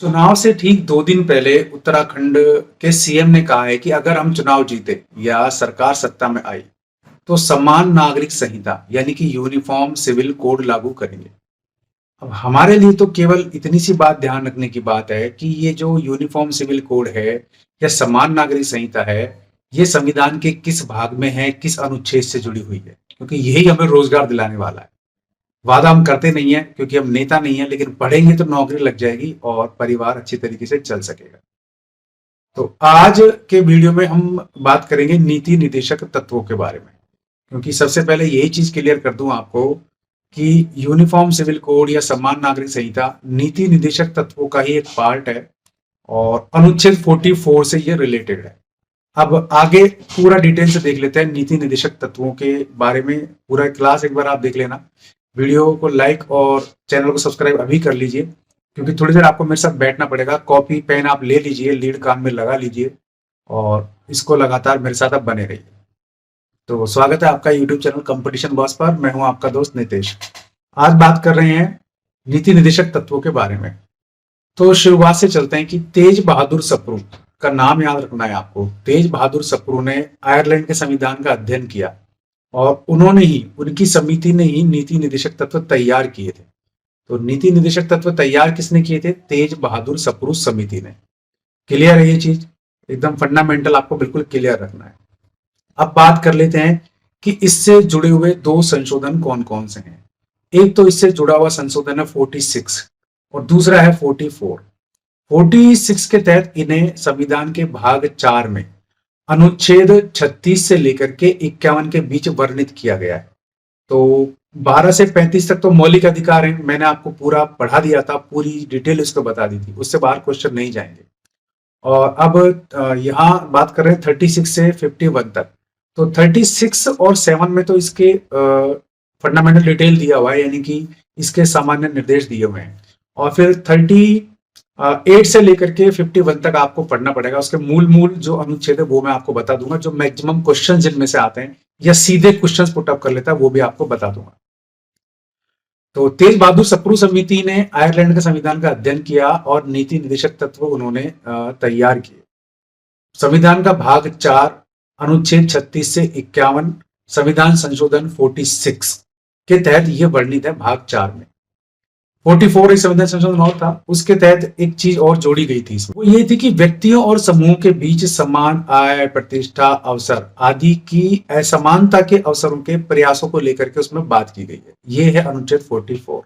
चुनाव से ठीक 2 दिन पहले उत्तराखंड के सीएम ने कहा है कि अगर हम चुनाव जीते या सरकार सत्ता में आई तो समान नागरिक संहिता यानी कि यूनिफॉर्म सिविल कोड लागू करेंगे। अब हमारे लिए तो केवल इतनी सी बात ध्यान रखने की बात है कि ये जो यूनिफॉर्म सिविल कोड है या समान नागरिक संहिता है, ये संविधान के किस भाग में है, किस अनुच्छेद से जुड़ी हुई है, क्योंकि यही हमें रोजगार दिलाने वाला है। वादा हम करते नहीं है क्योंकि हम नेता नहीं है, लेकिन पढ़ेंगे तो नौकरी लग जाएगी और परिवार अच्छी तरीके से चल सकेगा। तो आज के वीडियो में हम बात करेंगे नीति निदेशक तत्वों के बारे में, क्योंकि सबसे पहले यही चीज क्लियर कर दूं आपको कि यूनिफॉर्म सिविल कोड या समान नागरिक संहिता नीति निदेशक तत्वों का ही एक पार्ट है और अनुच्छेद 44 से ये रिलेटेड है। अब आगे पूरा डिटेल से देख लेते हैं नीति निदेशक तत्वों के बारे में। पूरा क्लास एक बार आप देख लेना। वीडियो को लाइक और चैनल को सब्सक्राइब अभी कर लीजिए, क्योंकि थोड़ी देर आपको मेरे साथ बैठना पड़ेगा। कॉपी पेन आप ले लीजिए, लीड कान में लगा लीजिए और इसको लगातार मेरे साथ आप बने रहिए। तो स्वागत है आपका यूट्यूब चैनल कंपटीशन बॉस पर। मैं हूं आपका दोस्त नितेश। आज बात कर रहे हैं नीति निदेशक तत्वों के बारे में। तो शुरुआत से चलते हैं कि तेज बहादुर सप्रू का नाम याद रखना है आपको। तेज बहादुर सप्रू ने आयरलैंड के संविधान का अध्ययन किया और उन्होंने ही, उनकी समिति ने ही नीति निदेशक तत्व तैयार किए थे। तो नीति निदेशक तत्व तैयार किसने किए थे? तेज बहादुर सप्रू समिति ने। क्लियर है ये चीज? एकदम फंडामेंटल आपको बिल्कुल क्लियर रखना है। अब बात कर लेते हैं कि इससे जुड़े हुए 2 संशोधन कौन कौन से हैं। एक तो इससे जुड़ा हुआ संशोधन है 46 और दूसरा है 44। 46 के तहत इन्हें संविधान के भाग 4 में अनुच्छेद 36 से लेकर के 51 के बीच वर्णित किया गया है। तो 12 से 35 तक तो मौलिक अधिकार हैं, मैंने आपको पूरा पढ़ा दिया था, पूरी डिटेल इसको बता दी थी, उससे बाहर क्वेश्चन नहीं जाएंगे। और अब यहाँ बात कर रहे हैं 36 से 51 तक। तो 36 और 7 में तो इसके फंडामेंटल डिटेल दिया हुआ है, यानी कि इसके सामान्य निर्देश दिए हुए हैं। और फिर 38 से लेकर के 51 तक आपको पढ़ना पड़ेगा। उसके मूल जो अनुच्छेद है वो मैं आपको बता दूंगा, जो मैक्सिमम क्वेश्चन जिनमें से आते हैं या सीधे क्वेश्चन पुट अप कर लेता है वो भी आपको बता दूंगा। तो तेज बहादुर सप्रू समिति ने आयरलैंड के संविधान का अध्ययन किया और नीति निदेशक तत्व उन्होंने तैयार किए। संविधान का भाग 4 अनुच्छेद 36 से 51 संविधान संशोधन 46 के तहत यह वर्णित है भाग 4 में। 44 एक संविधान संशोधन और था, उसके तहत एक चीज और जोड़ी गई थी इसमें। वो ये थी कि व्यक्तियों और समूह के बीच समान आय, प्रतिष्ठा, अवसर आदि की असमानता के अवसरों के प्रयासों को लेकर के उसमें बात की गई है। ये है अनुच्छेद 44।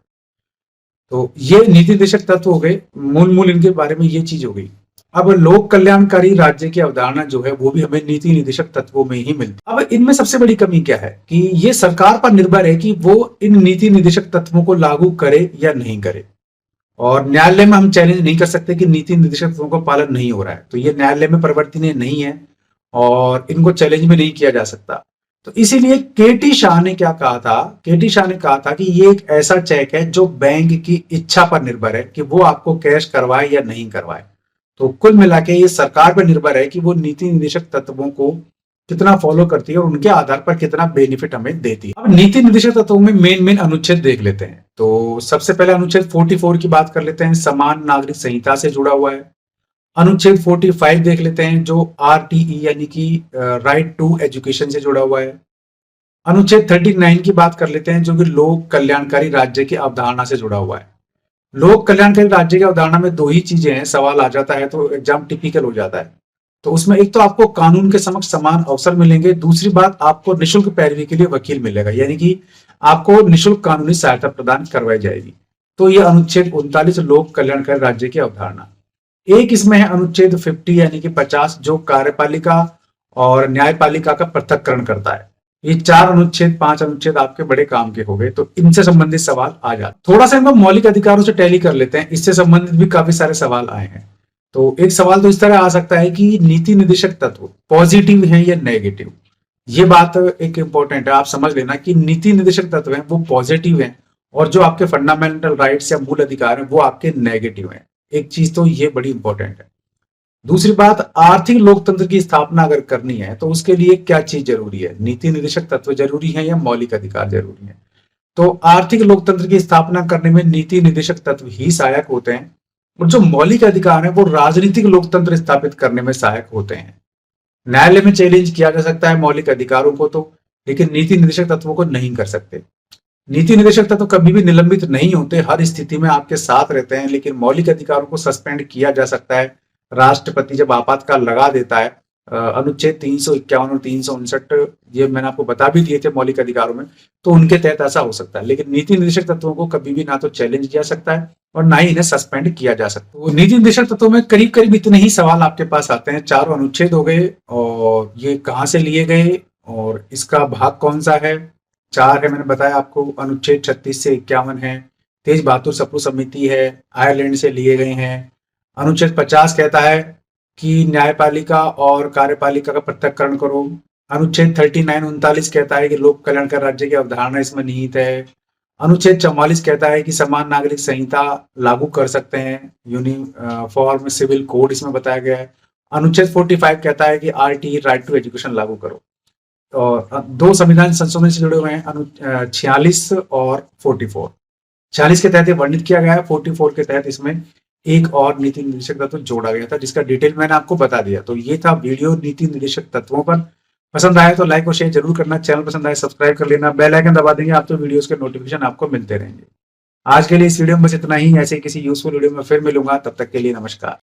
तो ये नीति निदेशक तत्व हो गए, मूल इनके बारे में ये चीज हो गई। अब लोक कल्याणकारी राज्य की अवधारणा जो है वो भी हमें नीति निदेशक तत्वों में ही मिलती है। अब इनमें सबसे बड़ी कमी क्या है कि ये सरकार पर निर्भर है कि वो इन नीति निदेशक तत्वों को लागू करे या नहीं करे। और न्यायालय में हम चैलेंज नहीं कर सकते कि नीति निदेशक तत्वों का पालन नहीं हो रहा है, तो ये न्यायालय में परिवर्तनीय नहीं है और इनको चैलेंज में नहीं किया जा सकता। तो इसीलिए केटी शाह ने क्या कहा था? केटी शाह ने कहा था कि ये एक ऐसा चेक है जो बैंक की इच्छा पर निर्भर है कि वो आपको कैश करवाए या नहीं करवाए। तो कुल मिला के ये सरकार पर निर्भर है कि वो नीति निदेशक तत्वों को कितना फॉलो करती है और उनके आधार पर कितना बेनिफिट हमें देती है। अब नीति निदेशक तत्वों में मेन अनुच्छेद देख लेते हैं। तो सबसे पहले अनुच्छेद 44 की बात कर लेते हैं, समान नागरिक संहिता से जुड़ा हुआ है। अनुच्छेद 45 देख लेते हैं जो RTE यानी कि राइट टू एजुकेशन से जुड़ा हुआ है। अनुच्छेद 39 की बात कर लेते हैं जो कि लोक कल्याणकारी राज्य की अवधारणा से जुड़ा हुआ है। लोक कल्याणकारी राज्य की अवधारणा में 2 ही चीजें हैं, सवाल आ जाता है तो एग्जाम टिपिकल हो जाता है। तो उसमें एक तो आपको कानून के समक्ष समान अवसर मिलेंगे, दूसरी बात आपको निशुल्क पैरवी के लिए वकील मिलेगा, यानी कि आपको निशुल्क कानूनी सहायता प्रदान करवाई जाएगी। तो यह अनुच्छेद 39 लोक कल्याणकारी राज्य की अवधारणा। एक इसमें है अनुच्छेद 50 यानी कि 50 जो कार्यपालिका और न्यायपालिका का पृथक्करण करता है। ये 4 अनुच्छेद 5 अनुच्छेद आपके बड़े काम के हो गए, तो इनसे संबंधित सवाल आ जाते। थोड़ा सा इनको मौलिक अधिकारों से टैली कर लेते हैं, इससे संबंधित भी काफी सारे सवाल आए हैं। तो एक सवाल तो इस तरह आ सकता है कि नीति निदेशक तत्व पॉजिटिव है या नेगेटिव। ये बात एक इंपॉर्टेंट है, आप समझ लेना कि नीति निदेशक तत्व है वो पॉजिटिव है और जो आपके फंडामेंटल राइट्स या मूल अधिकार है वो आपके नेगेटिव है। एक चीज तो ये बड़ी इंपॉर्टेंट है। दूसरी बात, आर्थिक लोकतंत्र की स्थापना अगर करनी है तो उसके लिए क्या चीज जरूरी है? नीति निदेशक तत्व जरूरी है या मौलिक अधिकार जरूरी है? तो आर्थिक लोकतंत्र की स्थापना करने में नीति निदेशक तत्व ही सहायक होते हैं। और जो मौलिक अधिकार है वो राजनीतिक लोकतंत्र स्थापित करने में सहायक होते हैं। न्यायालय में चैलेंज किया जा सकता है मौलिक अधिकारों को तो, लेकिन नीति निर्देशक तत्वों को नहीं कर सकते। नीति निर्देशक तत्व कभी भी निलंबित नहीं होते, हर स्थिति में आपके साथ रहते हैं, लेकिन मौलिक अधिकारों को सस्पेंड किया जा सकता है राष्ट्रपति जब आपातकाल लगा देता है। अनुच्छेद 351 और 359 ये मैंने आपको बता भी दिए थे मौलिक अधिकारों में, तो उनके तहत ऐसा हो सकता है। लेकिन नीति निर्देशक तत्वों को कभी भी ना तो चैलेंज किया सकता है और ना ही इन्हें सस्पेंड किया जा सकता है। तो नीति निर्देशक तत्वों में करीब करीब इतने ही सवाल आपके पास आते हैं। चारों अनुच्छेद हो गए और ये कहाँ से लिए गए और इसका भाग कौन सा है। 4 है, मैंने बताया आपको, अनुच्छेद 36 से 51 है, तेज बहादुर सप्रू समिति है, आयरलैंड से लिए गए हैं। अनुच्छेद 50 कहता है कि न्यायपालिका और कार्यपालिका का पृथक्करण करो। अनुच्छेद 39-39 कहता है कि लोक कल्याणकारी राज्य की अवधारणा इसमें निहित है। अनुच्छेद 44 कहता है कि समान नागरिक संहिता लागू कर सकते हैं, यूनिफॉर्म सिविल कोड इसमें बताया गया है। अनुच्छेद 45 कहता है कि आरटी राइट टू एजुकेशन लागू करो। और 2 संविधान संशोधन से जुड़े हुए हैं, 46 और 44। 46 के तहत ये वर्णित किया गया है, 44 के तहत इसमें एक और नीति निर्देशक तत्व जोड़ा गया था जिसका डिटेल मैंने आपको बता दिया। तो ये था वीडियो नीति निर्देशक तत्वों पर। पसंद आए तो लाइक और शेयर जरूर करना, चैनल पसंद आए सब्सक्राइब कर लेना, बेल आइकन दबा देंगे आप तो वीडियोस के नोटिफिकेशन आपको मिलते रहेंगे। आज के लिए इस वीडियो में बस इतना ही, ऐसे किसी यूजफुल वीडियो में फिर मिलूंगा, तब तक के लिए नमस्कार।